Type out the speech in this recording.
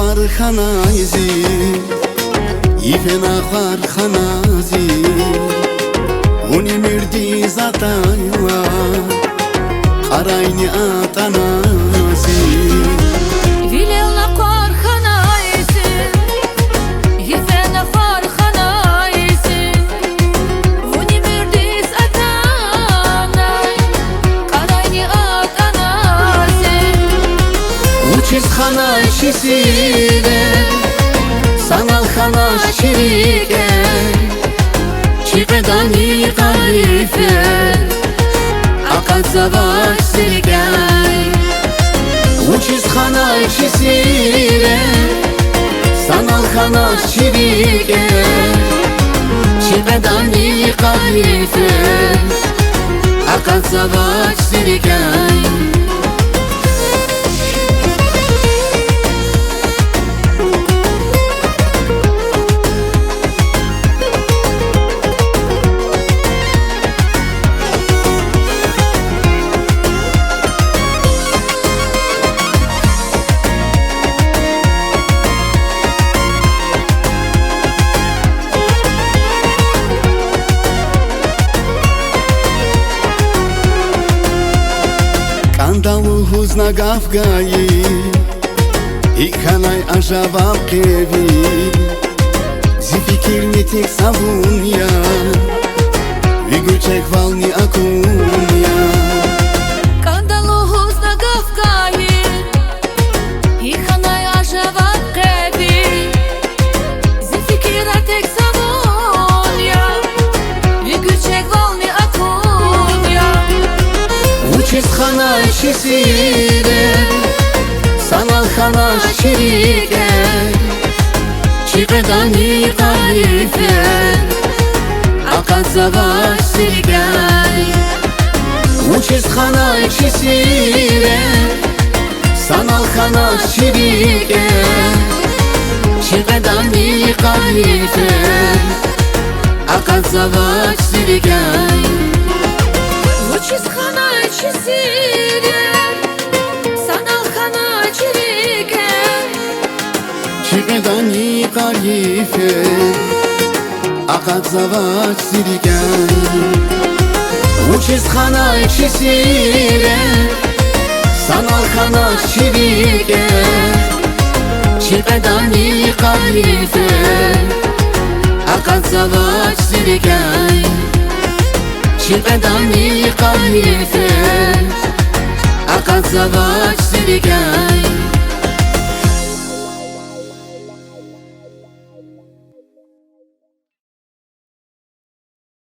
خوار خنازی ایفنا خوار خنازی اونی مردی زاتایوا قراینی آتنازی ویلنا خوار خنازی ایفنا خوار خنازی اونی مردی زاتانای قراینی آتنازی Uçiz xana şisire Sanal xana şirike Çipedani qalife Aqad zavaş sirgay Uçiz xana şisire Sanal xana şirike Çipedani qalife Aqad zavaş sirgay Скандалу хузна гавгаи Иканай ажавам кеви Зификир не тек савуния Вигучек вални акуния Скандалу хузна гавгаи Иканай ажавам кеви Зификир не тек савуния Вигучек вални акуния Uçiz xana şisire Sanal xana şirike Çipedani qalife Aqad zavaş sirgay Uçiz xana şisire Sanal xana şirike Çipedani qalife Aqad zavaş sirgay Uçiz xana şisire Sanal xana şirike Çipedani qalife Aqad zavaş sirgay Uçiz xana şisire Sanal xana şirike Çipedani qalife Aqad zavaş sirgay Çipedani qalife Aqad zavaş sirgay